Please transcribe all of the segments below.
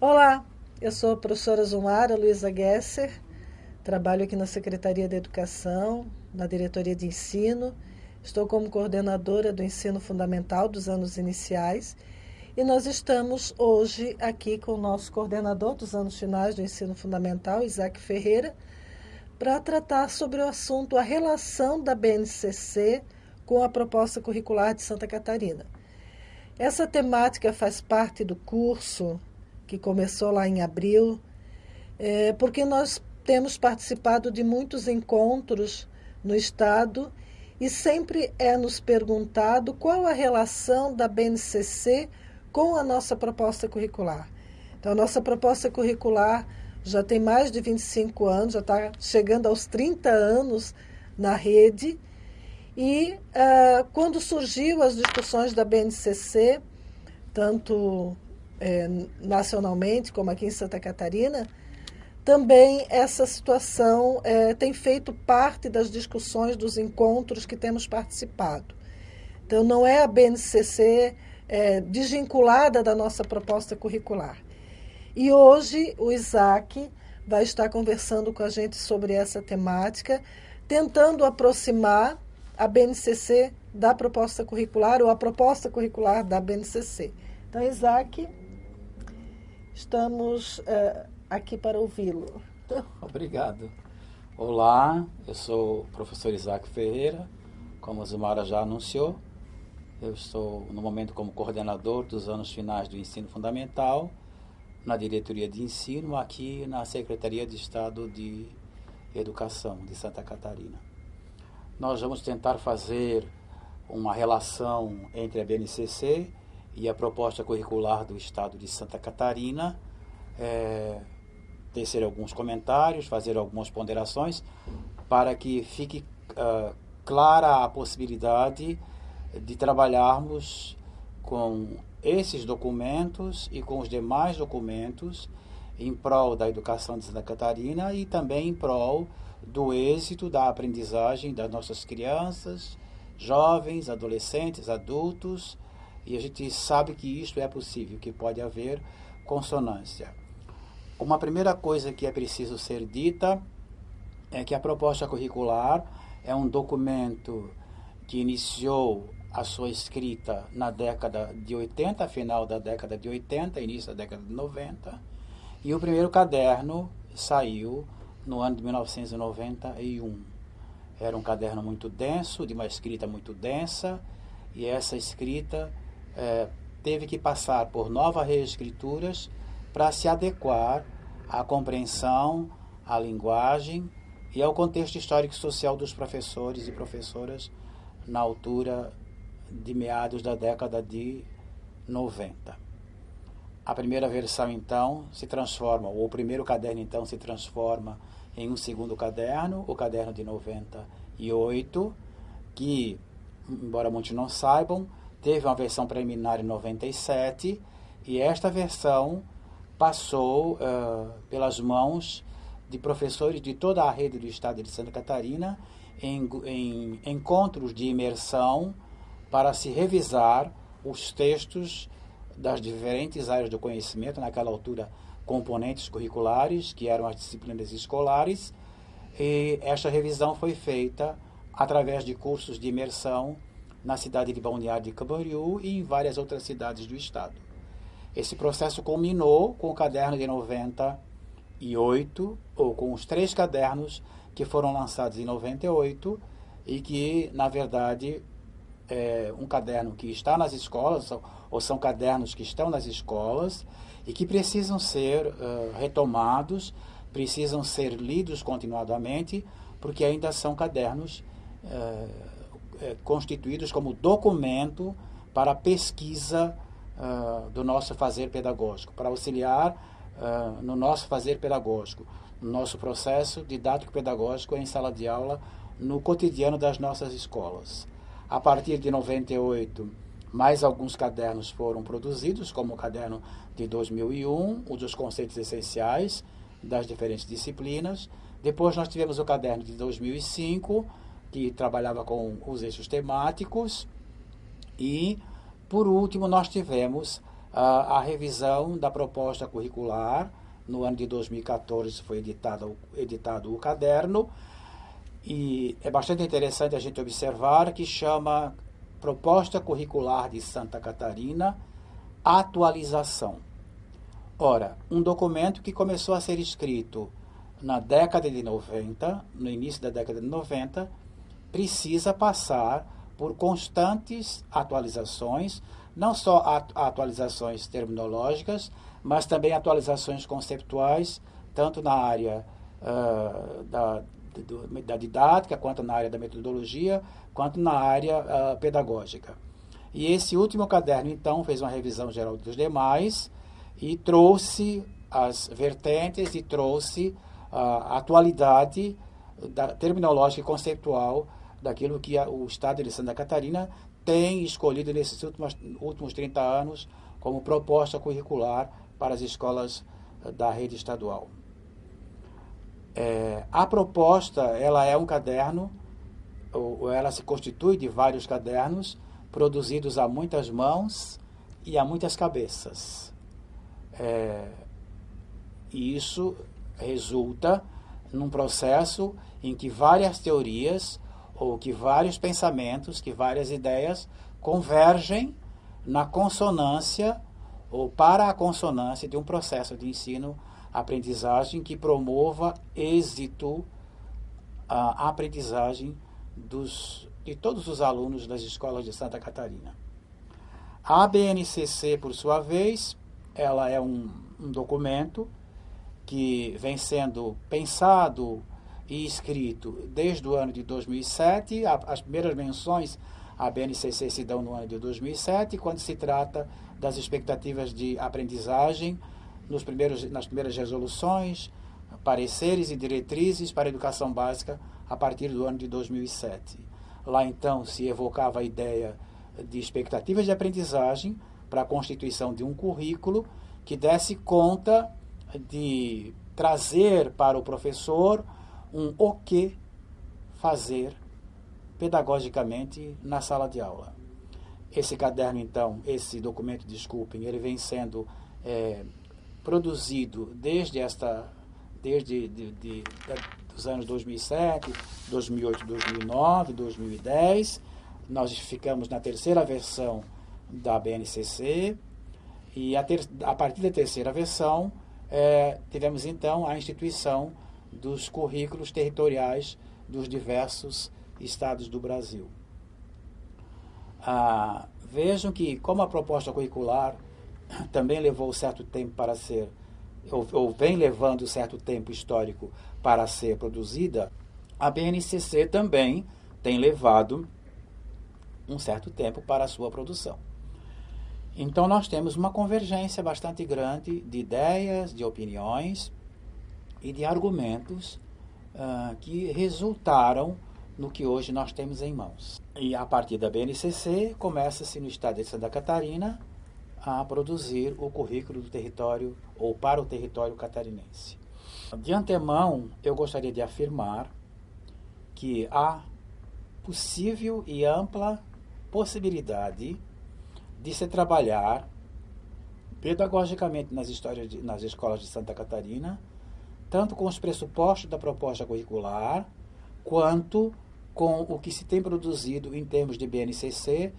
Olá, eu sou a professora Zumara Luiza Gesser, trabalho aqui na Secretaria de Educação, na Diretoria de Ensino, estou como coordenadora do ensino fundamental dos anos iniciais e nós estamos hoje aqui com o nosso coordenador dos anos finais do ensino fundamental, Isaac Ferreira, para tratar sobre o assunto a relação da BNCC com a proposta curricular de Santa Catarina. Essa temática faz parte do curso que começou lá em abril, porque nós temos participado de muitos encontros no Estado e sempre é nos perguntado qual a relação da BNCC com a nossa proposta curricular. Então, a nossa proposta curricular já tem mais de 25 anos, já está chegando aos 30 anos na rede, e quando surgiu as discussões da BNCC, tanto nacionalmente como aqui em Santa Catarina, também essa situação tem feito parte das discussões dos encontros que temos participado. Então, não é a BNCC desvinculada da nossa proposta curricular. E hoje o Isaac vai estar conversando com a gente sobre essa temática, tentando aproximar a BNCC da proposta curricular ou a proposta curricular da BNCC. Então, Isaac, estamos aqui para ouvi-lo. Obrigado. Olá, eu sou o professor Isaac Ferreira, como a Zumara já anunciou. Eu estou no momento como coordenador dos anos finais do ensino fundamental, na diretoria de ensino, aqui na Secretaria de Estado de Educação de Santa Catarina. Nós vamos tentar fazer uma relação entre a BNCC e a proposta curricular do Estado de Santa Catarina, tecer alguns comentários, fazer algumas ponderações, para que fique clara a possibilidade de trabalharmos com esses documentos e com os demais documentos em prol da educação de Santa Catarina e também em prol do êxito da aprendizagem das nossas crianças, jovens, adolescentes, adultos, e a gente sabe que isto é possível, que pode haver consonância. Uma primeira coisa que é preciso ser dita é que a proposta curricular é um documento que iniciou a sua escrita na década de 80, final da década de 80, início da década de 90, e o primeiro caderno saiu no ano de 1991. Era um caderno muito denso, de uma escrita muito densa, e essa escrita teve que passar por novas reescrituras para se adequar à compreensão, à linguagem e ao contexto histórico e social dos professores e professoras na altura de meados da década de 90. A primeira versão, então, se transforma, ou o primeiro caderno, então, se transforma em um segundo caderno, o caderno de 98, que, embora muitos não saibam, teve uma versão preliminar em 97, e esta versão passou pelas mãos de professores de toda a rede do Estado de Santa Catarina em encontros de imersão para se revisar os textos das diferentes áreas do conhecimento, naquela altura componentes curriculares, que eram as disciplinas escolares, e esta revisão foi feita através de cursos de imersão na cidade de Balneário de Camboriú e em várias outras cidades do estado. Esse processo culminou com o caderno de 98, ou com os 3 cadernos que foram lançados em 98 e que, na verdade, é um caderno que está nas escolas, ou são cadernos que estão nas escolas e que precisam ser retomados, precisam ser lidos continuadamente, porque ainda são cadernos constituídos como documento para a pesquisa do nosso fazer pedagógico, para auxiliar no nosso fazer pedagógico, no nosso processo didático-pedagógico em sala de aula, no cotidiano das nossas escolas. A partir de 98, mais alguns cadernos foram produzidos, como o caderno de 2001, o dos conceitos essenciais das diferentes disciplinas. Depois nós tivemos o caderno de 2005, que trabalhava com os eixos temáticos. E, por último, nós tivemos a revisão da proposta curricular. No ano de 2014 foi editado o caderno, e é bastante interessante a gente observar que chama Proposta Curricular de Santa Catarina, Atualização. Ora, um documento que começou a ser escrito na década de 90, no início da década de 90, precisa passar por constantes atualizações, não só atualizações terminológicas, mas também atualizações conceituais, tanto na área da didática, quanto na área da metodologia, quanto na área pedagógica. E esse último caderno, então, fez uma revisão geral dos demais e trouxe as vertentes e trouxe a atualidade terminológica e conceitual daquilo que o Estado de Santa Catarina tem escolhido nesses últimos 30 anos como proposta curricular para as escolas da rede estadual. A proposta, ela é um caderno, ou ela se constitui de vários cadernos produzidos a muitas mãos e a muitas cabeças. E isso resulta num processo em que várias teorias, ou que vários pensamentos, que várias ideias convergem na consonância ou para a consonância de um processo de ensino-aprendizagem que promova êxito a aprendizagem de todos os alunos das escolas de Santa Catarina. A BNCC, por sua vez, ela é um documento que vem sendo pensado e escrito desde o ano de 2007. As primeiras menções à BNCC se dão no ano de 2007, quando se trata das expectativas de aprendizagem nas primeiras resoluções, pareceres e diretrizes para a educação básica a partir do ano de 2007. Lá, então, se evocava a ideia de expectativas de aprendizagem para a constituição de um currículo que desse conta de trazer para o professor o que fazer pedagogicamente na sala de aula. Esse caderno, então, esse documento, desculpem, ele vem sendo produzido desde os anos 2007, 2008, 2009, 2010. Nós ficamos na terceira versão da BNCC e a partir da terceira versão tivemos, então, a instituição dos currículos territoriais dos diversos estados do Brasil. Vejam que, como a proposta curricular também levou certo tempo para ser, ou vem levando certo tempo histórico para ser produzida, a BNCC também tem levado um certo tempo para a sua produção. Então, nós temos uma convergência bastante grande de ideias, de opiniões e de argumentos que resultaram no que hoje nós temos em mãos. E a partir da BNCC, começa-se no estado de Santa Catarina a produzir o currículo do território ou para o território catarinense. De antemão, eu gostaria de afirmar que há possível e ampla possibilidade de se trabalhar pedagogicamente nas escolas de Santa Catarina, tanto com os pressupostos da proposta curricular, quanto com o que se tem produzido em termos de BNCC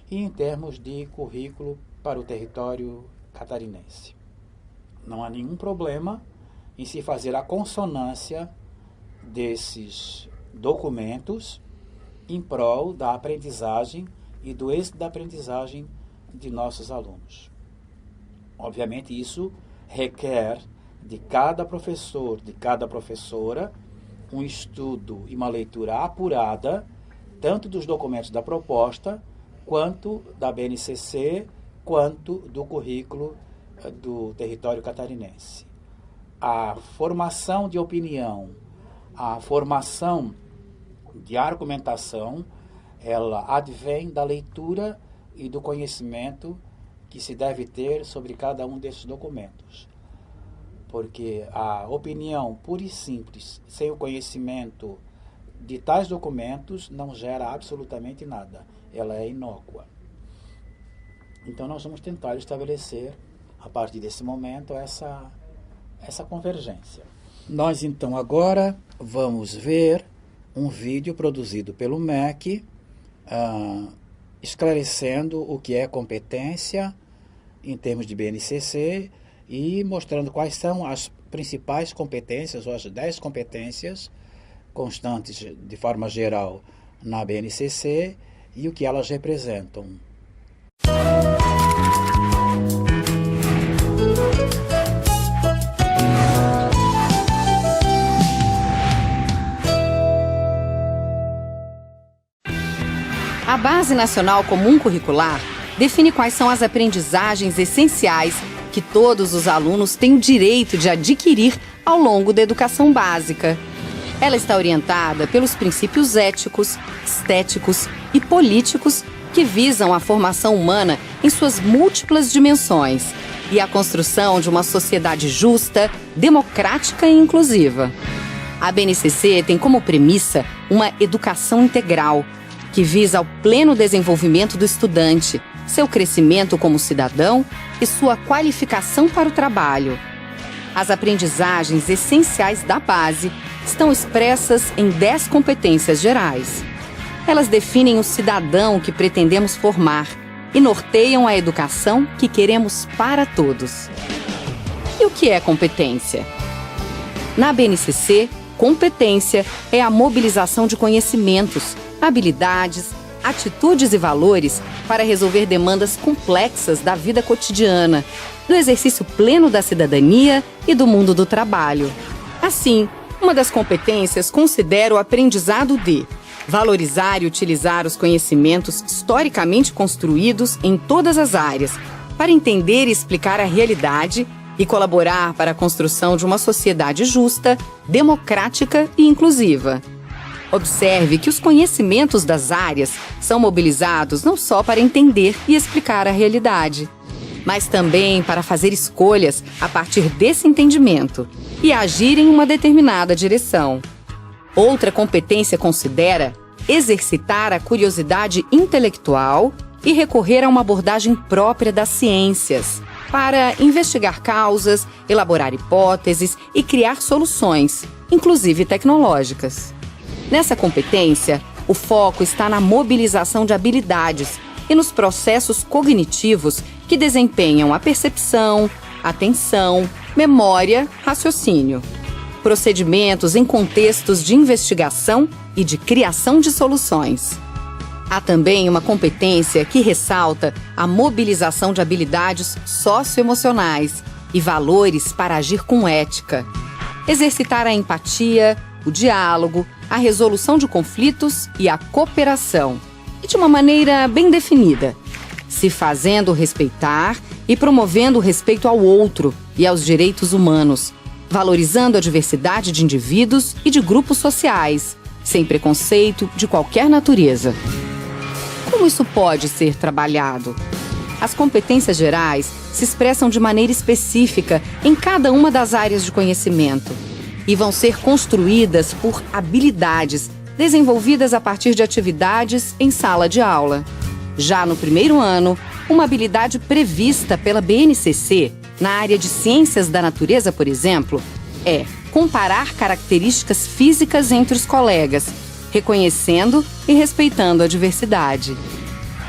e em termos de currículo para o território catarinense. Não há nenhum problema em se fazer a consonância desses documentos em prol da aprendizagem e do êxito da aprendizagem de nossos alunos. Obviamente, isso requer de cada professor, de cada professora, um estudo e uma leitura apurada, tanto dos documentos da proposta, quanto da BNCC, quanto do currículo do território catarinense. A formação de opinião, a formação de argumentação, ela advém da leitura e do conhecimento que se deve ter sobre cada um desses documentos. Porque a opinião pura e simples, sem o conhecimento de tais documentos, não gera absolutamente nada. Ela é inócua. Então nós vamos tentar estabelecer, a partir desse momento, essa convergência. Nós então agora vamos ver um vídeo produzido pelo MEC, esclarecendo o que é competência em termos de BNCC e mostrando quais são as principais competências, ou as 10 competências constantes de forma geral na BNCC e o que elas representam. A Base Nacional Comum Curricular define quais são as aprendizagens essenciais que todos os alunos têm o direito de adquirir ao longo da educação básica. Ela está orientada pelos princípios éticos, estéticos e políticos que visam a formação humana em suas múltiplas dimensões e a construção de uma sociedade justa, democrática e inclusiva. A BNCC tem como premissa uma educação integral, que visa ao pleno desenvolvimento do estudante, seu crescimento como cidadão e sua qualificação para o trabalho. As aprendizagens essenciais da base estão expressas em 10 competências gerais. Elas definem o cidadão que pretendemos formar e norteiam a educação que queremos para todos. E o que é competência? Na BNCC, competência é a mobilização de conhecimentos, habilidades, atitudes e valores para resolver demandas complexas da vida cotidiana, do exercício pleno da cidadania e do mundo do trabalho. Assim, uma das competências considera o aprendizado de valorizar e utilizar os conhecimentos historicamente construídos em todas as áreas, para entender e explicar a realidade e colaborar para a construção de uma sociedade justa, democrática e inclusiva. Observe que os conhecimentos das áreas são mobilizados não só para entender e explicar a realidade, mas também para fazer escolhas a partir desse entendimento e agir em uma determinada direção. Outra competência considera exercitar a curiosidade intelectual e recorrer a uma abordagem própria das ciências, para investigar causas, elaborar hipóteses e criar soluções, inclusive tecnológicas. Nessa competência, o foco está na mobilização de habilidades e nos processos cognitivos que desempenham a percepção, atenção, memória, raciocínio. Procedimentos em contextos de investigação e de criação de soluções. Há também uma competência que ressalta a mobilização de habilidades socioemocionais e valores para agir com ética. Exercitar a empatia, o diálogo, a resolução de conflitos e a cooperação, e de uma maneira bem definida, se fazendo respeitar e promovendo o respeito ao outro e aos direitos humanos, valorizando a diversidade de indivíduos e de grupos sociais, sem preconceito de qualquer natureza. Como isso pode ser trabalhado? As competências gerais se expressam de maneira específica em cada uma das áreas de conhecimento e vão ser construídas por habilidades desenvolvidas a partir de atividades em sala de aula. Já no primeiro ano, uma habilidade prevista pela BNCC na área de ciências da natureza, por exemplo, é comparar características físicas entre os colegas, reconhecendo e respeitando a diversidade.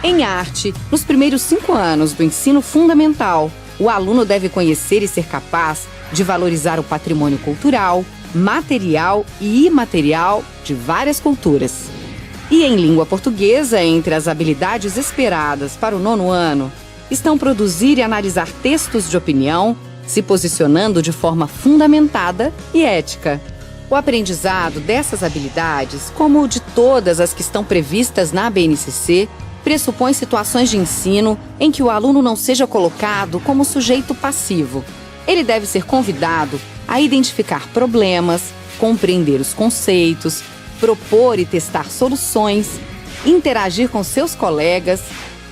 Em arte, nos primeiros 5 anos do ensino fundamental, o aluno deve conhecer e ser capaz de valorizar o patrimônio cultural, material e imaterial de várias culturas. E em língua portuguesa, entre as habilidades esperadas para o 9º ano, estão produzir e analisar textos de opinião, se posicionando de forma fundamentada e ética. O aprendizado dessas habilidades, como o de todas as que estão previstas na BNCC, pressupõe situações de ensino em que o aluno não seja colocado como sujeito passivo. Ele deve ser convidado a identificar problemas, compreender os conceitos, propor e testar soluções, interagir com seus colegas,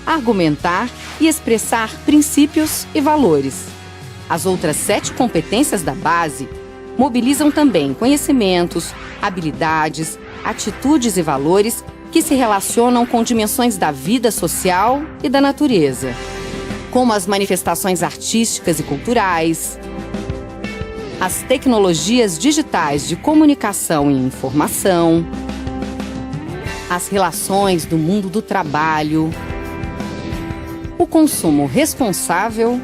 argumentar e expressar princípios e valores. As outras 7 competências da base mobilizam também conhecimentos, habilidades, atitudes e valores que se relacionam com dimensões da vida social e da natureza. como as manifestações artísticas e culturais, as tecnologias digitais de comunicação e informação, as relações do mundo do trabalho, o consumo responsável,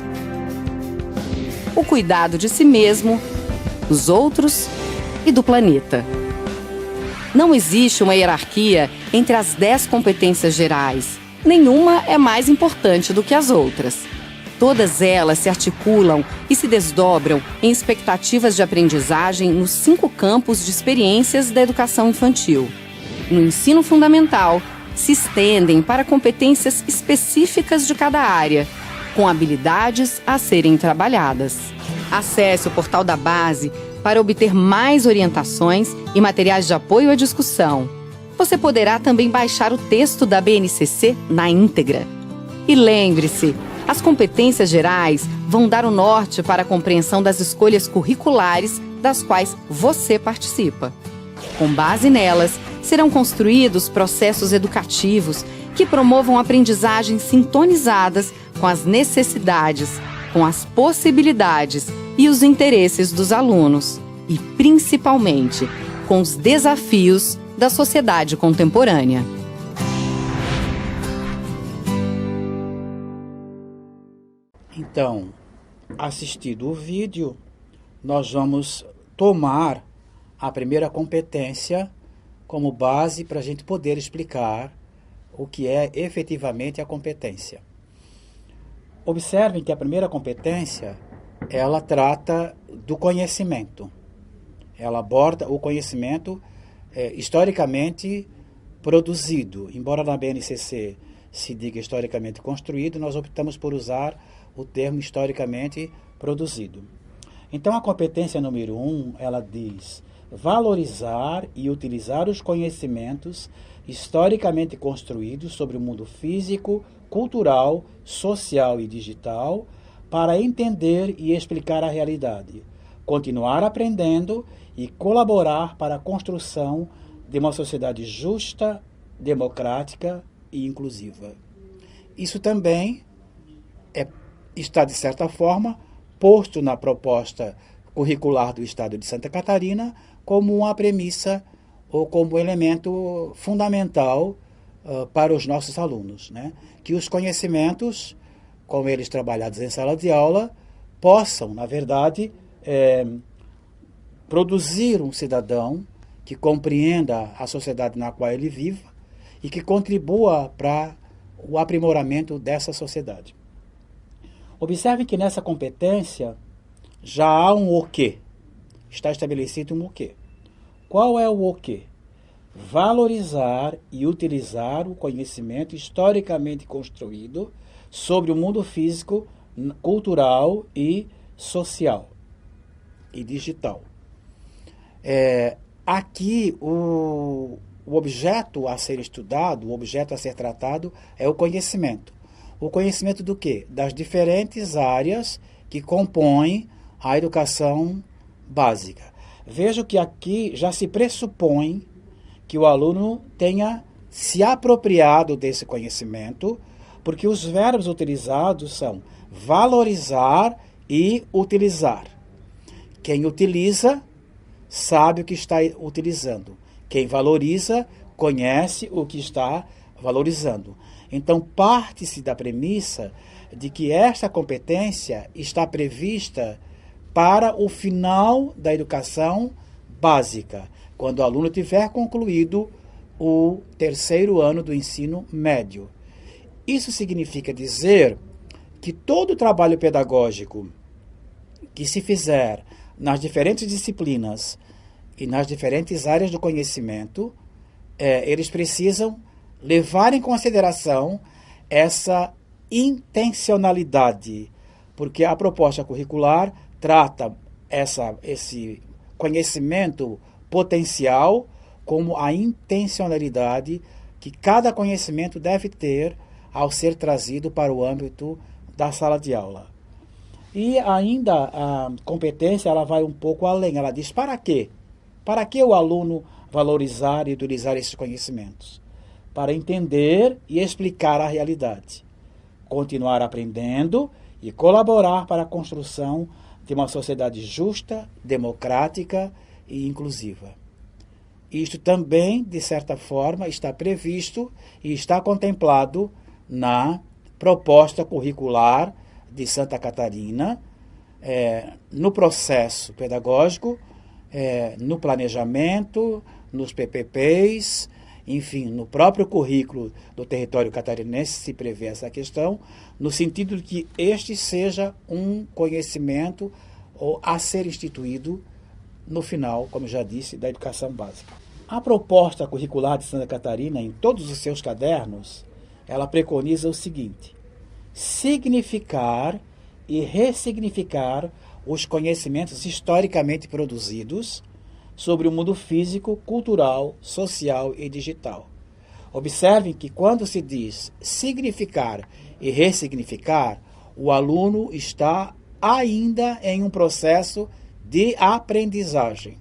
o cuidado de si mesmo, dos outros e do planeta. Não existe uma hierarquia entre as 10 competências gerais. Nenhuma é mais importante do que as outras. Todas elas se articulam e se desdobram em expectativas de aprendizagem nos 5 campos de experiências da educação infantil. No ensino fundamental, se estendem para competências específicas de cada área, com habilidades a serem trabalhadas. Acesse o portal da Base para obter mais orientações e materiais de apoio à discussão. Você poderá também baixar o texto da BNCC na íntegra. E lembre-se, as competências gerais vão dar o norte para a compreensão das escolhas curriculares das quais você participa. Com base nelas, serão construídos processos educativos que promovam aprendizagens sintonizadas com as necessidades, com as possibilidades e os interesses dos alunos e, principalmente, com os desafios da sociedade contemporânea. Então, assistido o vídeo, nós vamos tomar a primeira competência como base para a gente poder explicar o que é efetivamente a competência. Observem que a primeira competência, ela trata do conhecimento. Ela aborda o conhecimento historicamente produzido. Embora na BNCC se diga historicamente construído, nós optamos por usar o termo historicamente produzido. Então, a competência número 1, ela diz valorizar e utilizar os conhecimentos historicamente construídos sobre o mundo físico, cultural, social e digital para entender e explicar a realidade, continuar aprendendo e colaborar para a construção de uma sociedade justa, democrática e inclusiva. Isso também está, de certa forma, posto na proposta curricular do Estado de Santa Catarina como uma premissa ou como elemento fundamental para os nossos alunos, né? Que os conhecimentos, como eles trabalhados em sala de aula, possam, na verdade, produzir um cidadão que compreenda a sociedade na qual ele vive e que contribua para o aprimoramento dessa sociedade. Observe que nessa competência já há um o quê. Está estabelecido um o quê. Qual é o o quê? Valorizar e utilizar o conhecimento historicamente construído sobre o mundo físico, cultural e social e digital. Aqui o objeto a ser estudado, o objeto a ser tratado é o conhecimento. O conhecimento do quê? Das diferentes áreas que compõem a educação básica. Vejo que aqui já se pressupõe que o aluno tenha se apropriado desse conhecimento, porque os verbos utilizados são valorizar e utilizar. Quem utiliza sabe o que está utilizando. Quem valoriza conhece o que está valorizando. Então, parte-se da premissa de que esta competência está prevista para o final da educação básica, quando o aluno tiver concluído o 3º ano do ensino médio. Isso significa dizer que todo o trabalho pedagógico que se fizer nas diferentes disciplinas e nas diferentes áreas do conhecimento, eles precisam levar em consideração essa intencionalidade, porque a proposta curricular trata esse conhecimento potencial como a intencionalidade que cada conhecimento deve ter ao ser trazido para o âmbito da sala de aula. E ainda a competência ela vai um pouco além, ela diz para quê? Para que o aluno valorizar e utilizar esses conhecimentos? Para entender e explicar a realidade. continuar aprendendo e colaborar para a construção de uma sociedade justa, democrática e inclusiva. Isto também, de certa forma, está previsto e está contemplado na proposta curricular de Santa Catarina, no processo pedagógico, no planejamento, nos PPPs, enfim, no próprio currículo do território catarinense se prevê essa questão, no sentido de que este seja um conhecimento a ser instituído no final, como já disse, da educação básica. A proposta curricular de Santa Catarina, em todos os seus cadernos, ela preconiza o seguinte: significar e ressignificar os conhecimentos historicamente produzidos sobre o mundo físico, cultural, social e digital. Observem que quando se diz significar e ressignificar, o aluno está ainda em um processo de aprendizagem.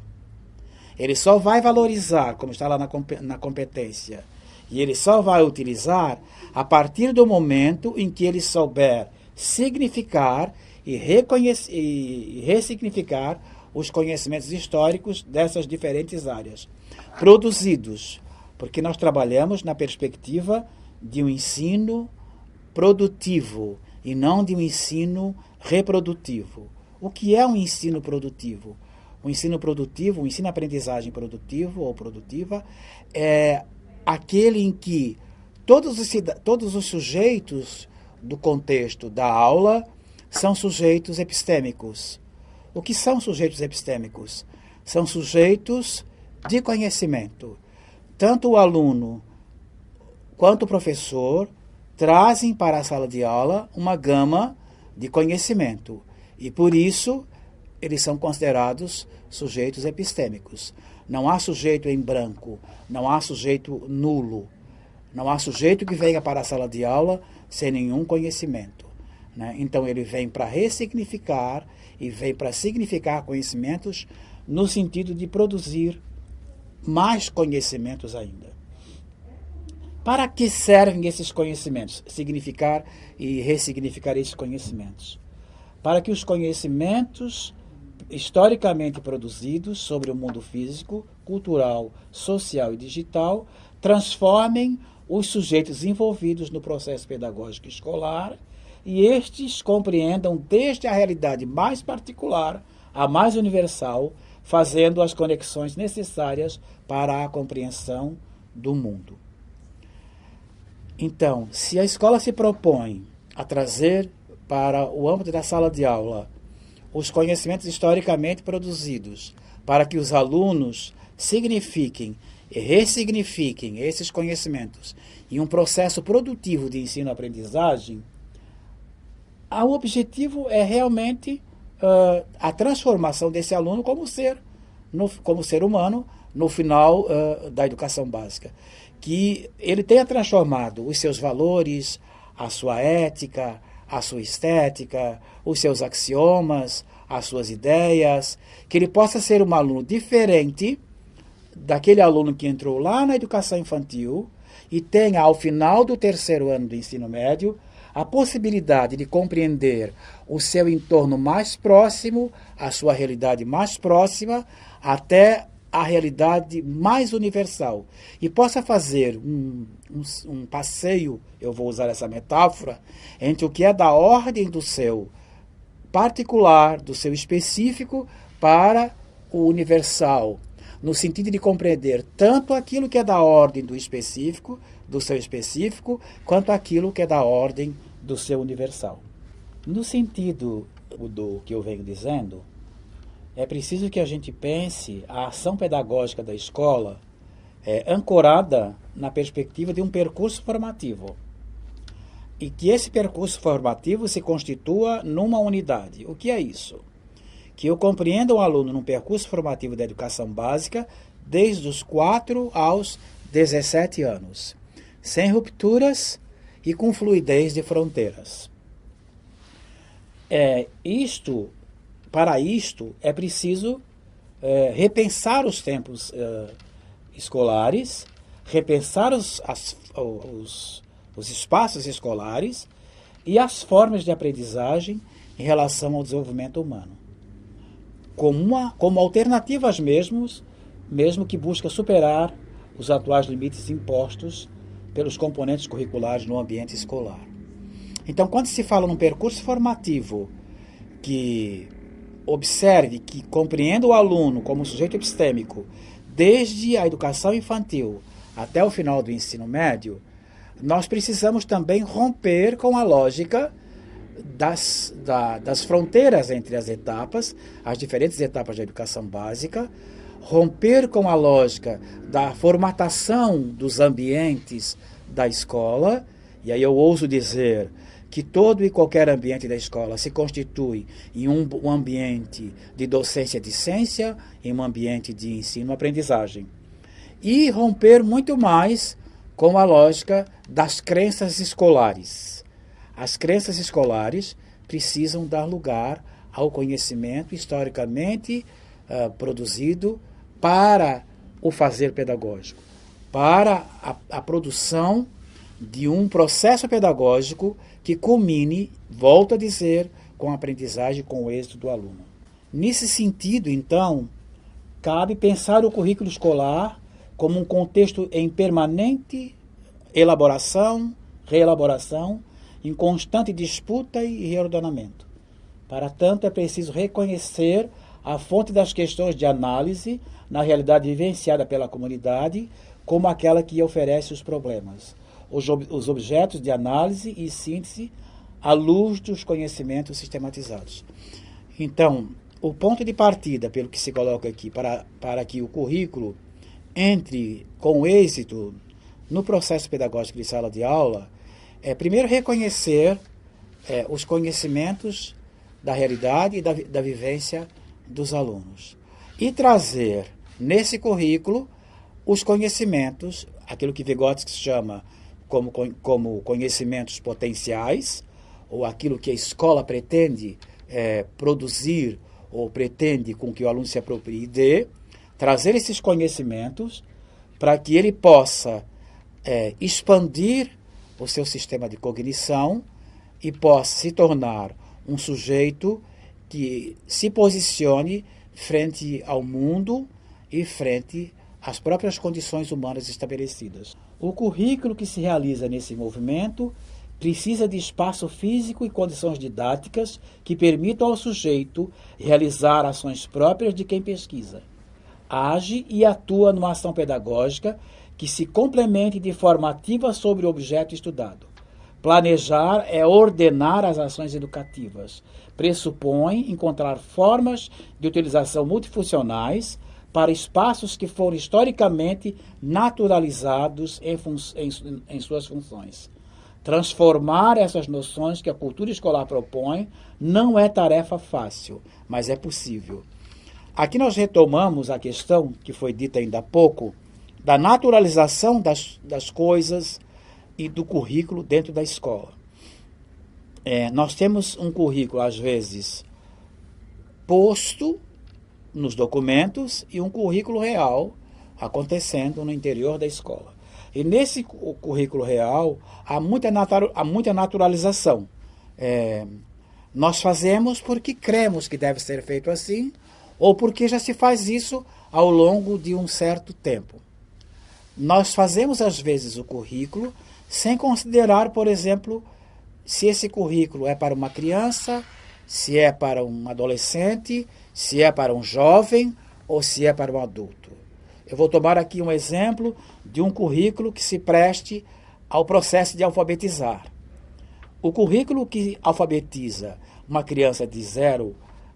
Ele só vai valorizar, como está lá na competência, e ele só vai utilizar a partir do momento em que ele souber significar e ressignificar os conhecimentos históricos dessas diferentes áreas, produzidos, porque nós trabalhamos na perspectiva de um ensino produtivo e não de um ensino reprodutivo. O que é um ensino produtivo? O ensino produtivo, o ensino-aprendizagem produtivo ou produtiva, é aquele em que todos os sujeitos do contexto da aula são sujeitos epistêmicos. O que são sujeitos epistêmicos? São sujeitos de conhecimento. Tanto o aluno quanto o professor trazem para a sala de aula uma gama de conhecimento. E, por isso, eles são considerados sujeitos epistêmicos. Não há sujeito em branco, não há sujeito nulo, não há sujeito que venha para a sala de aula sem nenhum conhecimento, né? Então, ele vem para ressignificar e vem para significar conhecimentos no sentido de produzir mais conhecimentos ainda. Para que servem esses conhecimentos? Significar e ressignificar esses conhecimentos. Para que os conhecimentos historicamente produzidos sobre o mundo físico, cultural, social e digital transformem os sujeitos envolvidos no processo pedagógico escolar e estes compreendam desde a realidade mais particular à mais universal, fazendo as conexões necessárias para a compreensão do mundo. Então, se a escola se propõe a trazer para o âmbito da sala de aula os conhecimentos historicamente produzidos, para que os alunos signifiquem e ressignifiquem esses conhecimentos em um processo produtivo de ensino-aprendizagem, o objetivo é realmente a transformação desse aluno como ser humano no final da educação básica. Que ele tenha transformado os seus valores, a sua ética, a sua estética, os seus axiomas, as suas ideias, que ele possa ser um aluno diferente daquele aluno que entrou lá na educação infantil e tenha, ao final do terceiro ano do ensino médio, a possibilidade de compreender o seu entorno mais próximo, a sua realidade mais próxima, até a realidade mais universal, e possa fazer um passeio, eu vou usar essa metáfora, entre o que é da ordem do seu particular, do seu específico, para o universal, no sentido de compreender tanto aquilo que é da ordem do específico, do seu específico, quanto aquilo que é da ordem do seu universal. No sentido do que eu venho dizendo, é preciso que a gente pense a ação pedagógica da escola ancorada na perspectiva de um percurso formativo. E que esse percurso formativo se constitua numa unidade. O que é isso? Que eu compreenda o aluno num percurso formativo da educação básica desde os 4 aos 17 anos, sem rupturas e com fluidez de fronteiras. Para isto, é preciso repensar os tempos escolares, repensar os espaços escolares e as formas de aprendizagem em relação ao desenvolvimento humano, como alternativas mesmo que busca superar os atuais limites impostos pelos componentes curriculares no ambiente escolar. Então, quando se fala num percurso formativo que observe, que compreenda o aluno como sujeito epistêmico desde a educação infantil até o final do ensino médio, nós precisamos também romper com a lógica das fronteiras entre as etapas, as diferentes etapas da educação básica, romper com a lógica da formatação dos ambientes da escola, e aí eu ouso dizer que todo e qualquer ambiente da escola se constitui em um ambiente de docência-discência, em um ambiente de ensino-aprendizagem. E romper muito mais com a lógica das crenças escolares. As crenças escolares precisam dar lugar ao conhecimento historicamente produzido para o fazer pedagógico, para a produção de um processo pedagógico que culmine, volto a dizer, com a aprendizagem, com o êxito do aluno. Nesse sentido, então, cabe pensar o currículo escolar como um contexto em permanente elaboração, reelaboração, em constante disputa e reordenamento. Para tanto, é preciso reconhecer a fonte das questões de análise na realidade vivenciada pela comunidade como aquela que oferece os problemas, os objetos de análise e síntese à luz dos conhecimentos sistematizados. Então, o ponto de partida, pelo que se coloca aqui, para que o currículo entre com êxito no processo pedagógico de sala de aula, é primeiro reconhecer os conhecimentos da realidade e da vivência dos alunos. E trazer nesse currículo os conhecimentos, aquilo que Vygotsky chama como conhecimentos potenciais, ou aquilo que a escola pretende produzir, ou pretende com que o aluno se aproprie de, trazer esses conhecimentos para que ele possa expandir o seu sistema de cognição e possa se tornar um sujeito que se posicione frente ao mundo e frente às próprias condições humanas estabelecidas. O currículo que se realiza nesse movimento precisa de espaço físico e condições didáticas que permitam ao sujeito realizar ações próprias de quem pesquisa. Age e atua numa ação pedagógica que se complemente de forma ativa sobre o objeto estudado. Planejar é ordenar as ações educativas. Pressupõe encontrar formas de utilização multifuncionais para espaços que foram historicamente naturalizados em suas funções. Transformar essas noções que a cultura escolar propõe não é tarefa fácil, mas é possível. Aqui nós retomamos a questão que foi dita ainda há pouco, da naturalização das coisas e do currículo dentro da escola. Nós temos um currículo, às vezes, posto nos documentos e um currículo real acontecendo no interior da escola. E nesse currículo real há muita naturalização. Nós fazemos porque cremos que deve ser feito assim, ou porque já se faz isso ao longo de um certo tempo. Nós fazemos, às vezes, o currículo sem considerar, por exemplo, se esse currículo é para uma criança, se é para um adolescente, se é para um jovem ou se é para um adulto. Eu vou tomar aqui um exemplo de um currículo que se preste ao processo de alfabetizar. O currículo que alfabetiza uma criança de 0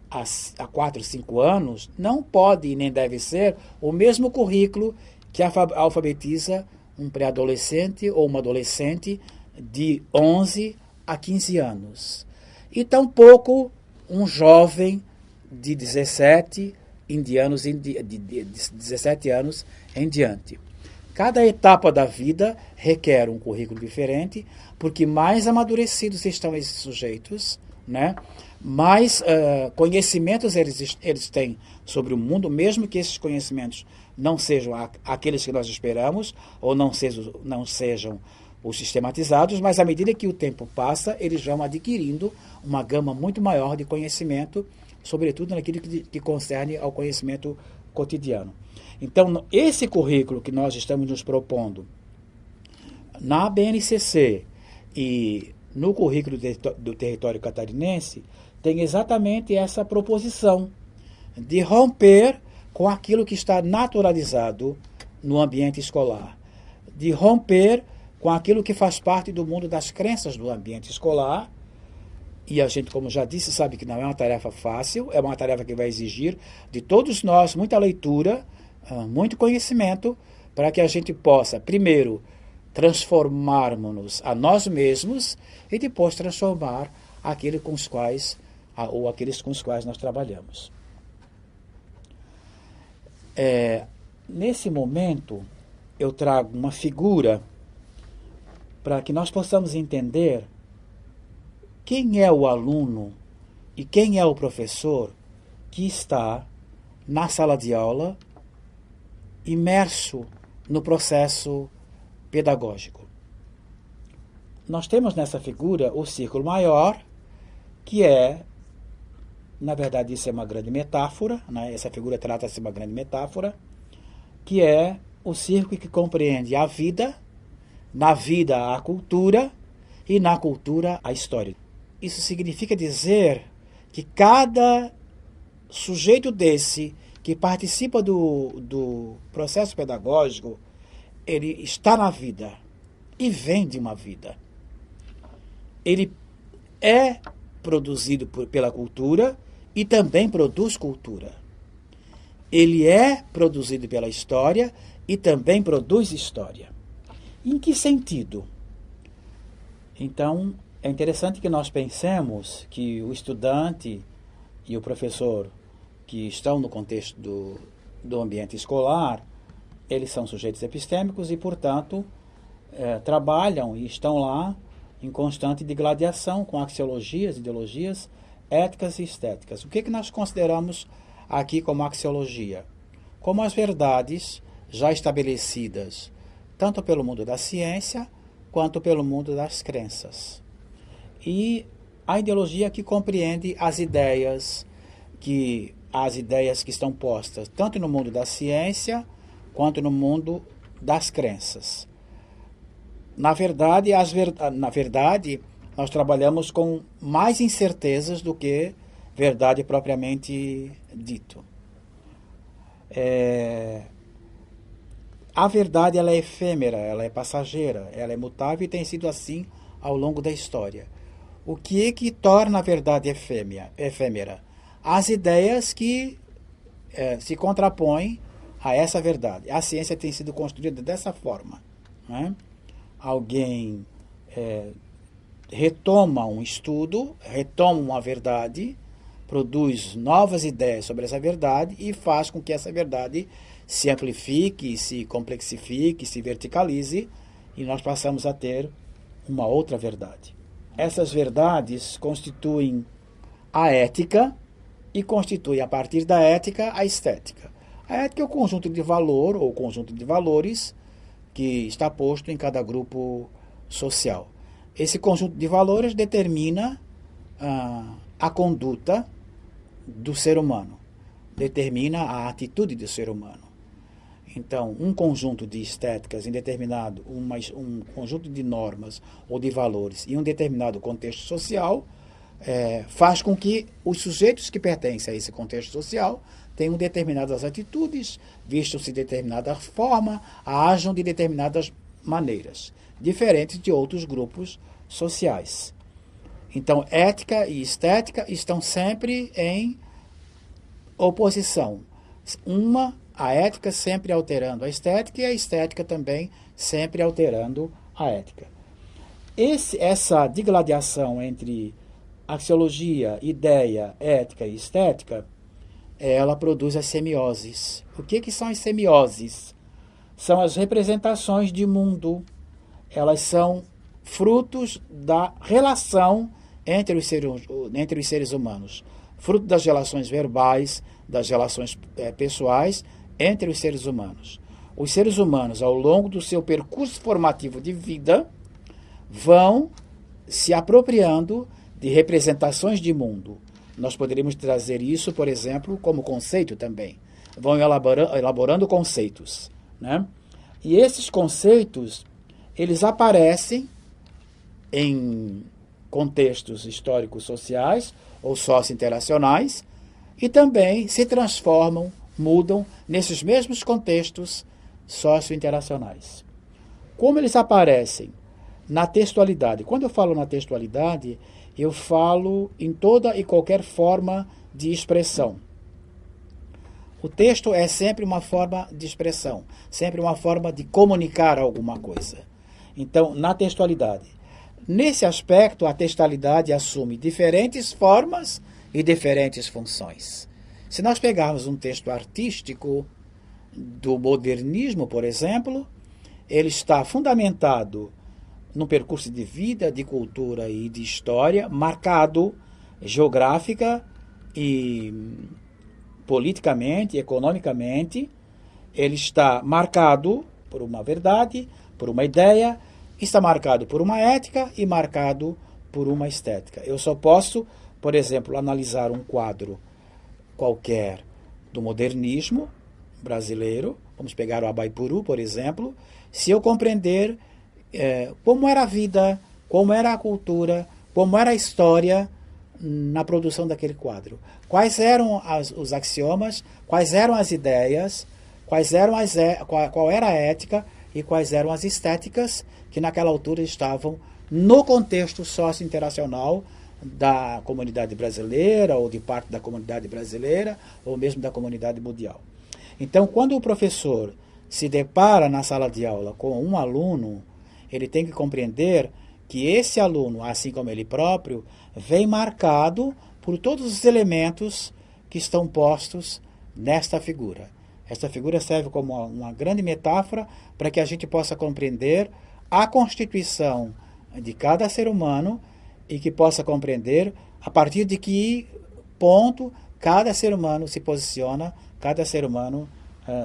a 4, 5 anos não pode e nem deve ser o mesmo currículo que alfabetiza um pré-adolescente ou uma adolescente de 11 a 15 anos. E tampouco um jovem de 17 anos em diante. Cada etapa da vida requer um currículo diferente, porque mais amadurecidos estão esses sujeitos, né? Mais conhecimentos eles têm sobre o mundo, mesmo que esses conhecimentos não sejam aqueles que nós esperamos, ou não sejam os sistematizados, mas à medida que o tempo passa, eles vão adquirindo uma gama muito maior de conhecimento, sobretudo naquilo que concerne ao conhecimento cotidiano. Então, esse currículo que nós estamos nos propondo na BNCC e no currículo do território catarinense, tem exatamente essa proposição de romper com aquilo que está naturalizado no ambiente escolar, de romper com aquilo que faz parte do mundo das crenças do ambiente escolar. E a gente, como já disse, sabe que não é uma tarefa fácil, é uma tarefa que vai exigir de todos nós muita leitura, muito conhecimento, para que a gente possa, primeiro, transformarmos-nos a nós mesmos e depois transformar aqueles com os quais nós trabalhamos. Nesse momento, eu trago uma figura para que nós possamos entender quem é o aluno e quem é o professor que está na sala de aula imerso no processo pedagógico. Nós temos nessa figura o círculo maior, que é, na verdade, isso é uma grande metáfora, né? Essa figura trata-se de uma grande metáfora, que é o círculo que compreende a vida, na vida a cultura e na cultura a história. Isso significa dizer que cada sujeito desse que participa do processo pedagógico, ele está na vida e vem de uma vida. Ele é produzido pela cultura e também produz cultura. Ele é produzido pela história e também produz história. Em que sentido? Então, é interessante que nós pensemos que o estudante e o professor que estão no contexto do ambiente escolar, eles são sujeitos epistêmicos e, portanto, trabalham e estão lá em constante digladiação com axiologias, ideologias, éticas e estéticas. O que nós consideramos aqui como axiologia? Como as verdades já estabelecidas, tanto pelo mundo da ciência, quanto pelo mundo das crenças. E a ideologia que compreende as ideias que estão postas, tanto no mundo da ciência, quanto no mundo das crenças. Na verdade, nós trabalhamos com mais incertezas do que verdade propriamente dito. A verdade, ela é efêmera, ela é passageira, ela é mutável e tem sido assim ao longo da história. O que torna a verdade efêmera? As ideias que se contrapõem a essa verdade. A ciência tem sido construída dessa forma, né? Alguém retoma um estudo, retoma uma verdade, produz novas ideias sobre essa verdade e faz com que essa verdade se amplifique, se complexifique, se verticalize, e nós passamos a ter uma outra verdade. Essas verdades constituem a ética e constituem, a partir da ética, a estética. A ética é o conjunto de valor ou conjunto de valores que está posto em cada grupo social. Esse conjunto de valores determina a conduta do ser humano, determina a atitude do ser humano. Então, um conjunto de estéticas em determinado, um conjunto de normas ou de valores em um determinado contexto social faz com que os sujeitos que pertencem a esse contexto social tenham determinadas atitudes, vistam-se de determinada forma, ajam de determinadas maneiras, diferentes de outros grupos sociais. Então, ética e estética estão sempre em oposição. A ética sempre alterando a estética e a estética também sempre alterando a ética. Essa digladiação entre axiologia, ideia, ética e estética, ela produz as semioses. O que são as semioses? São as representações de mundo. Elas são frutos da relação entre os seres humanos, fruto das relações verbais, das relações pessoais entre os seres humanos. Os seres humanos, ao longo do seu percurso formativo de vida, vão se apropriando de representações de mundo. Nós poderíamos trazer isso, por exemplo, como conceito também. Vão elaborando conceitos, né? E esses conceitos, eles aparecem em contextos históricos sociais ou socio-interacionais e também se transformam, mudam nesses mesmos contextos socio-interacionais. Como eles aparecem na textualidade? Quando eu falo na textualidade, eu falo em toda e qualquer forma de expressão. O texto é sempre uma forma de expressão, sempre uma forma de comunicar alguma coisa. Então, na textualidade. Nesse aspecto, a textualidade assume diferentes formas e diferentes funções. Se nós pegarmos um texto artístico do modernismo, por exemplo, ele está fundamentado num percurso de vida, de cultura e de história, marcado geográfica e politicamente, economicamente. Ele está marcado por uma verdade, por uma ideia, está marcado por uma ética e marcado por uma estética. Eu só posso, por exemplo, analisar um quadro qualquer do modernismo brasileiro, vamos pegar o Abaipuru, por exemplo, se eu compreender como era a vida, como era a cultura, como era a história na produção daquele quadro. Quais eram os axiomas, quais eram as ideias, qual era a ética e quais eram as estéticas que naquela altura estavam no contexto socio-interacional da comunidade brasileira, ou de parte da comunidade brasileira, ou mesmo da comunidade mundial. Então, quando o professor se depara na sala de aula com um aluno, ele tem que compreender que esse aluno, assim como ele próprio, vem marcado por todos os elementos que estão postos nesta figura. Esta figura serve como uma grande metáfora para que a gente possa compreender a constituição de cada ser humano e que possa compreender a partir de que ponto cada ser humano se posiciona, cada ser humano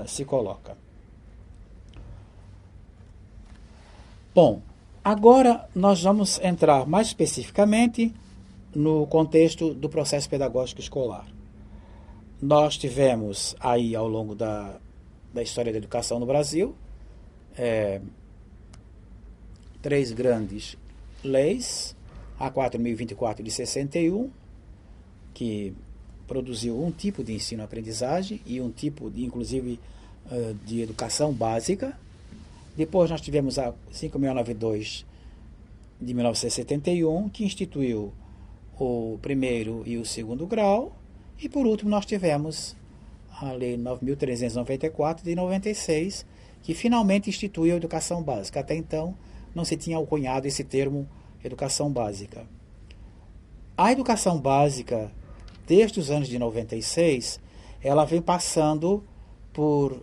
se coloca. Bom, agora nós vamos entrar mais especificamente no contexto do processo pedagógico escolar. Nós tivemos aí, ao longo da história da educação no Brasil, 3 grandes leis, a 4.024 de 61, que produziu um tipo de ensino-aprendizagem e um tipo, inclusive, de educação básica. Depois nós tivemos a 5.092 de 1971, que instituiu o primeiro e o segundo grau. E, por último, nós tivemos a Lei 9.394 de 96, que finalmente instituiu a educação básica. Até então, não se tinha cunhado esse termo educação básica. A educação básica, desde os anos de 96, ela vem passando por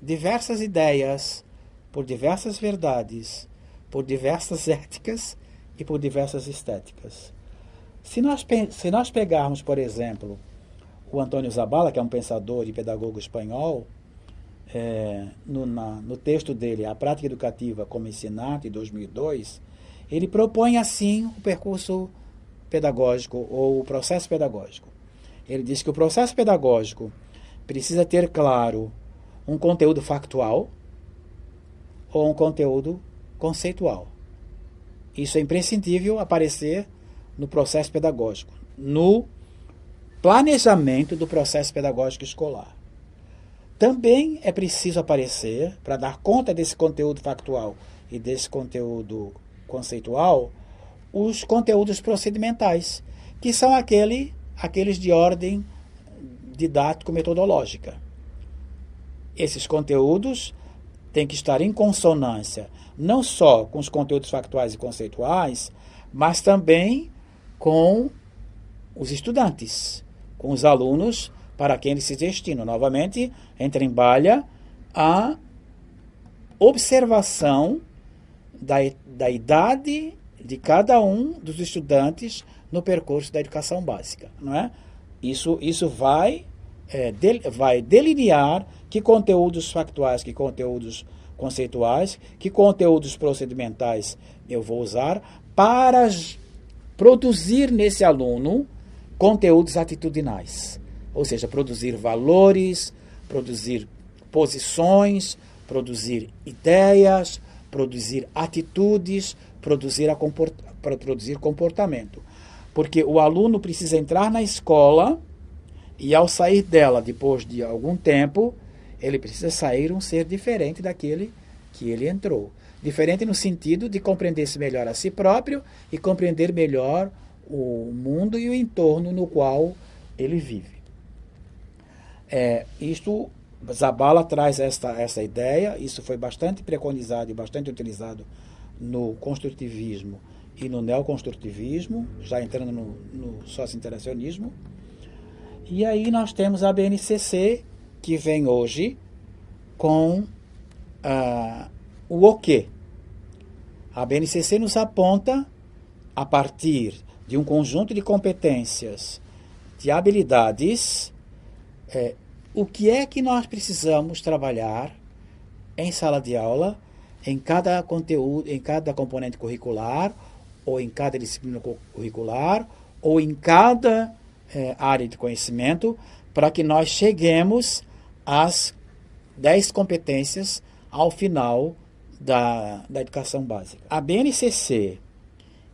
diversas ideias, por diversas verdades, por diversas éticas e por diversas estéticas. Se nós pegarmos, por exemplo, o Antônio Zabala, que é um pensador e pedagogo espanhol, no texto dele, A Prática Educativa como Ensinar, de 2002, ele propõe assim o percurso pedagógico ou o processo pedagógico. Ele diz que o processo pedagógico precisa ter claro um conteúdo factual ou um conteúdo conceitual. Isso é imprescindível aparecer no processo pedagógico, no planejamento do processo pedagógico escolar. Também é preciso aparecer, para dar conta desse conteúdo factual e desse conteúdo conceitual, os conteúdos procedimentais, que são aqueles de ordem didático-metodológica. Esses conteúdos têm que estar em consonância não só com os conteúdos factuais e conceituais, mas também com os estudantes, com os alunos para quem eles se destinam. Novamente, entra em balha a observação da idade de cada um dos estudantes no percurso da educação básica, não é? Isso vai delinear que conteúdos factuais, que conteúdos conceituais, que conteúdos procedimentais eu vou usar para produzir nesse aluno conteúdos atitudinais. Ou seja, produzir valores, produzir posições, produzir ideias, produzir atitudes, produzir comportamento. Porque o aluno precisa entrar na escola e, ao sair dela, depois de algum tempo, ele precisa sair um ser diferente daquele que ele entrou. Diferente no sentido de compreender-se melhor a si próprio e compreender melhor o mundo e o entorno no qual ele vive. Zabala traz essa ideia, isso foi bastante preconizado e bastante utilizado no construtivismo e no neoconstrutivismo, já entrando no socio-interacionismo. E aí nós temos a BNCC, que vem hoje com o quê? A BNCC nos aponta, a partir de um conjunto de competências, de habilidades, o que é que nós precisamos trabalhar em sala de aula, em cada conteúdo, em cada componente curricular, ou em cada disciplina curricular, ou em cada área de conhecimento, para que nós cheguemos às 10 competências ao final da educação básica. A BNCC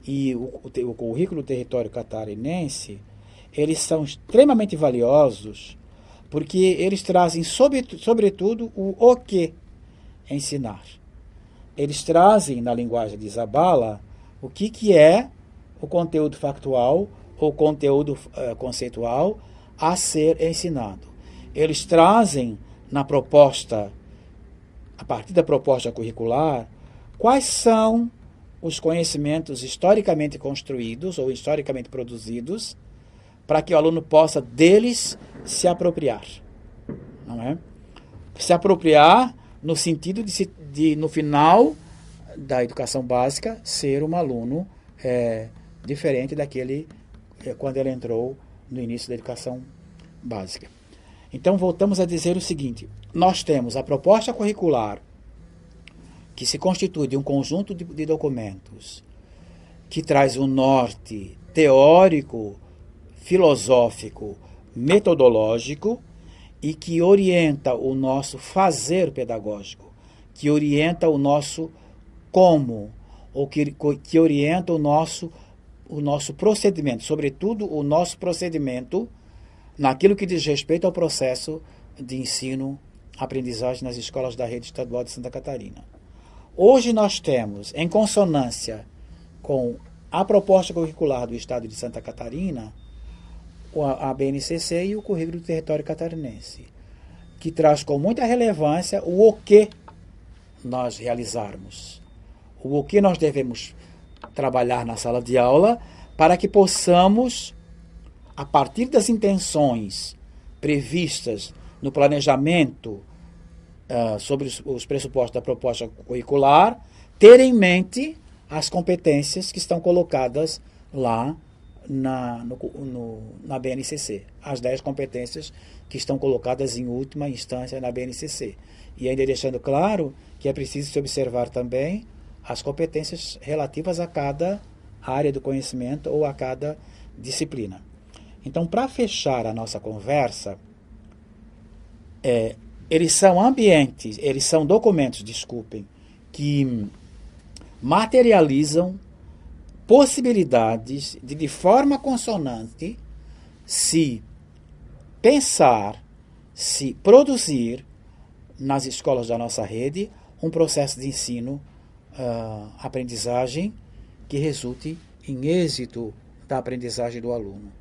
e o currículo território catarinense, eles são extremamente valiosos, porque eles trazem, sobretudo, o que ensinar. Eles trazem, na linguagem de Zabala, o que é o conteúdo factual ou conteúdo conceitual a ser ensinado. Eles trazem na proposta, a partir da proposta curricular, quais são os conhecimentos historicamente construídos ou historicamente produzidos para que o aluno possa deles se apropriar. Não é? Se apropriar no sentido de no final da educação básica, ser um aluno diferente daquele quando ele entrou no início da educação básica. Então, voltamos a dizer o seguinte: nós temos a proposta curricular, que se constitui de um conjunto de documentos que traz um norte teórico, filosófico, metodológico e que orienta o nosso fazer pedagógico, que orienta o nosso como, ou que orienta o nosso procedimento, sobretudo o nosso procedimento naquilo que diz respeito ao processo de ensino-aprendizagem nas escolas da rede estadual de Santa Catarina. Hoje nós temos, em consonância com a proposta curricular do Estado de Santa Catarina, a BNCC e o currículo do território catarinense, que traz com muita relevância o que nós realizarmos, o que nós devemos trabalhar na sala de aula para que possamos, a partir das intenções previstas no planejamento sobre os pressupostos da proposta curricular, ter em mente as competências que estão colocadas lá na BNCC, as 10 competências que estão colocadas em última instância na BNCC. E ainda deixando claro que é preciso se observar também as competências relativas a cada área do conhecimento ou a cada disciplina. Então, para fechar a nossa conversa, eles são documentos, que materializam possibilidades de forma consonante, se pensar, se produzir nas escolas da nossa rede um processo de ensino, aprendizagem que resulte em êxito da aprendizagem do aluno.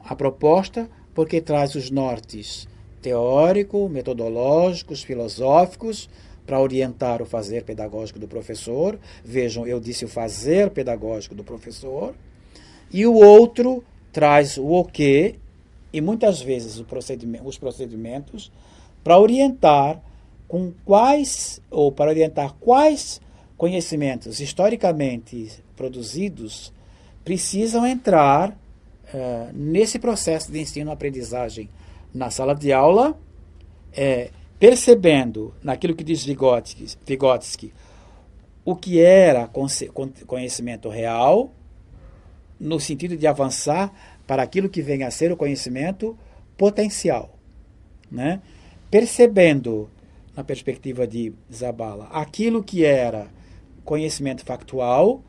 A proposta, porque traz os nortes teórico, metodológicos, filosóficos, para orientar o fazer pedagógico do professor. Vejam, eu disse o fazer pedagógico do professor. E o outro traz o que e muitas vezes os procedimentos para orientar quais conhecimentos historicamente produzidos precisam entrar nesse processo de ensino-aprendizagem na sala de aula, percebendo, naquilo que diz Vygotsky, o que era conhecimento real, no sentido de avançar para aquilo que vem a ser o conhecimento potencial, né? Percebendo, na perspectiva de Zabala, aquilo que era conhecimento factual,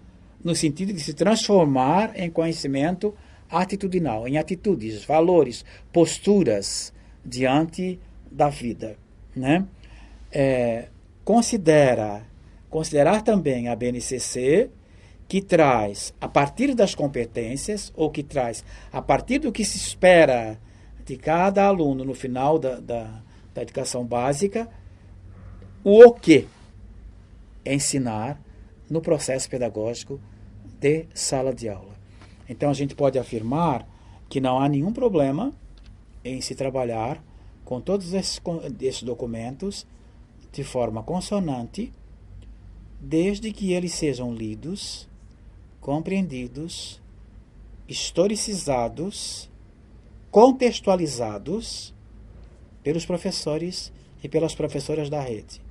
no sentido de se transformar em conhecimento atitudinal, em atitudes, valores, posturas diante da vida, né? Considerar também a BNCC, que traz, a partir das competências, ou que traz, a partir do que se espera de cada aluno no final da educação básica, o que ensinar no processo pedagógico de sala de aula. Então, a gente pode afirmar que não há nenhum problema em se trabalhar com todos esses documentos de forma consonante, desde que eles sejam lidos, compreendidos, historicizados, contextualizados pelos professores e pelas professoras da rede.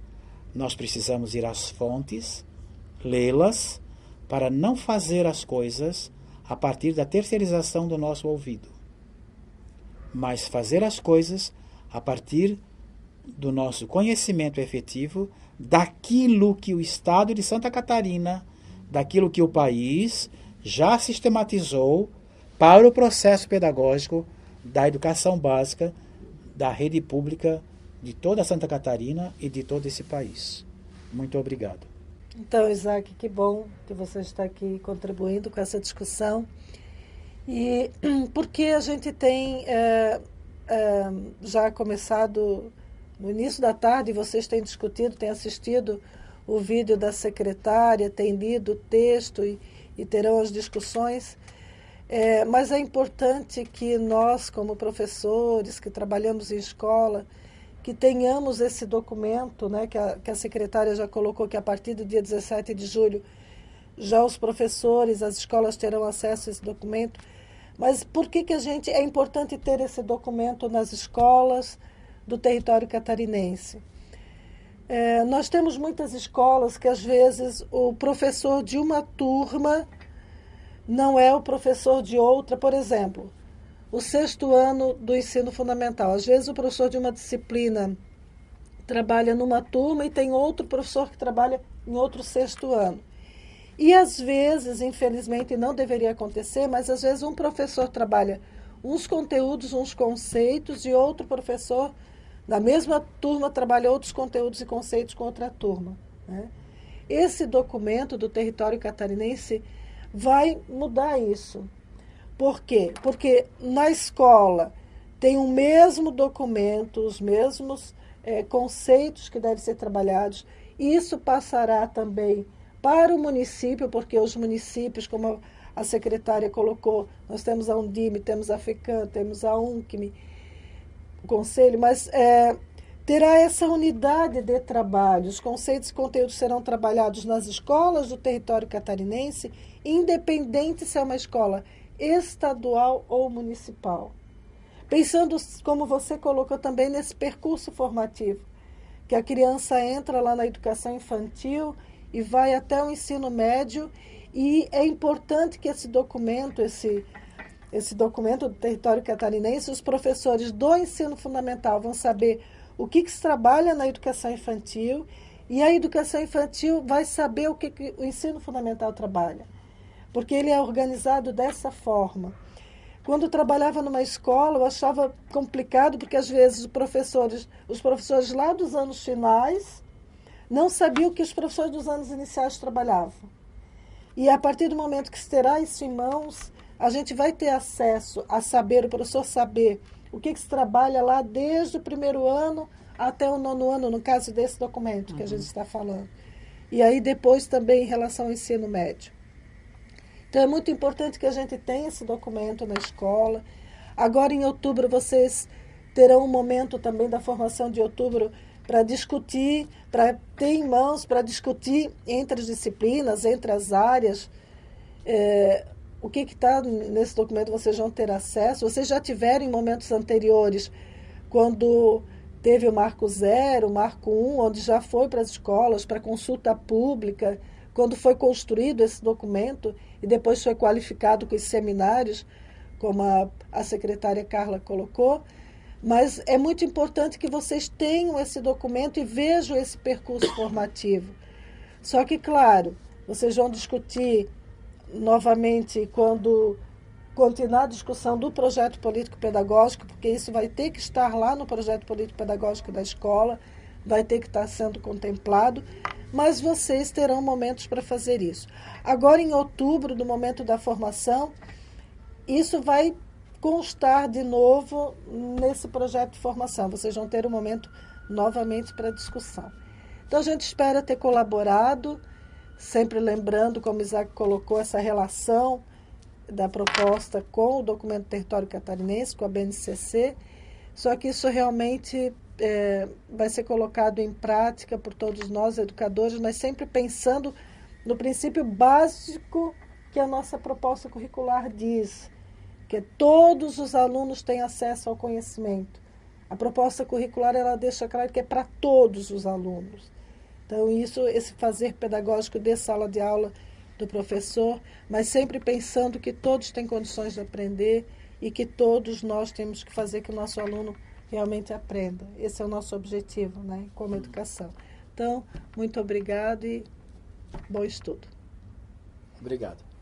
Nós precisamos ir às fontes, lê-las, para não fazer as coisas a partir da terceirização do nosso ouvido, mas fazer as coisas a partir do nosso conhecimento efetivo daquilo que o Estado de Santa Catarina, daquilo que o país já sistematizou para o processo pedagógico da educação básica da rede pública de toda Santa Catarina e de todo esse país. Muito obrigado. Então, Isaac, que bom que você está aqui contribuindo com essa discussão. E porque a gente tem já começado no início da tarde, vocês têm discutido, têm assistido o vídeo da secretária, têm lido o texto e terão as discussões. Mas é importante que nós, como professores, que trabalhamos em escola, que tenhamos esse documento, né, que a secretária já colocou, que a partir do dia 17 de julho já os professores, as escolas terão acesso a esse documento. Mas por que é importante ter esse documento nas escolas do território catarinense? Nós temos muitas escolas que, às vezes, o professor de uma turma não é o professor de outra. Por exemplo, o 6º ano do ensino fundamental. Às vezes, o professor de uma disciplina trabalha numa turma e tem outro professor que trabalha em outro 6º ano. E, às vezes, infelizmente, não deveria acontecer, mas, às vezes, um professor trabalha uns conteúdos, uns conceitos, e outro professor da mesma turma trabalha outros conteúdos e conceitos com outra turma, né? Esse documento do território catarinense vai mudar isso. Por quê? Porque na escola tem o mesmo documento, os mesmos conceitos que devem ser trabalhados. Isso passará também para o município, porque os municípios, como a secretária colocou, nós temos a Undime, temos a FECAM, temos a UNCME, o conselho, mas terá essa unidade de trabalho. Os conceitos e conteúdos serão trabalhados nas escolas do território catarinense, independente se é uma escola estadual ou municipal. Pensando, como você colocou também, nesse percurso formativo, que a criança entra lá na educação infantil e vai até o ensino médio, e é importante que esse documento do território catarinense, os professores do ensino fundamental vão saber o que se trabalha na educação infantil, e a educação infantil vai saber o que o ensino fundamental trabalha, porque ele é organizado dessa forma. Quando eu trabalhava numa escola, eu achava complicado, porque às vezes os professores lá dos anos finais não sabiam o que os professores dos anos iniciais trabalhavam. E a partir do momento que se terá isso em mãos, a gente vai ter acesso a saber, o professor saber o que se trabalha lá desde o 1º ano até o 9º ano, no caso desse documento que a gente está falando. E aí depois também em relação ao ensino médio. Então é muito importante que a gente tenha esse documento na escola. Agora em outubro vocês terão um momento também da formação de outubro para discutir, para ter em mãos, para discutir entre as disciplinas, entre as áreas, o que está nesse documento, vocês vão ter acesso. Vocês já tiveram em momentos anteriores, quando teve o Marco 0, o Marco 1, onde já foi para as escolas, para consulta pública, quando foi construído esse documento e depois foi qualificado com os seminários, como a secretária Carla colocou. Mas é muito importante que vocês tenham esse documento e vejam esse percurso formativo. Só que, claro, vocês vão discutir novamente quando continuar a discussão do projeto político-pedagógico, porque isso vai ter que estar lá no projeto político-pedagógico da escola, vai ter que estar sendo contemplado, mas vocês terão momentos para fazer isso. Agora, em outubro, no momento da formação, isso vai constar de novo nesse projeto de formação. Vocês vão ter um momento novamente para discussão. Então, a gente espera ter colaborado, sempre lembrando, como Isaac colocou, essa relação da proposta com o documento território catarinense, com a BNCC, só que isso realmente vai ser colocado em prática por todos nós, educadores, mas sempre pensando no princípio básico que a nossa proposta curricular diz, que todos os alunos têm acesso ao conhecimento. A proposta curricular, ela deixa claro que é para todos os alunos. Então, esse fazer pedagógico de sala de aula do professor, mas sempre pensando que todos têm condições de aprender e que todos nós temos que fazer que o nosso aluno realmente aprenda. Esse é o nosso objetivo, né, como educação. Então, muito obrigado e bom estudo. Obrigado.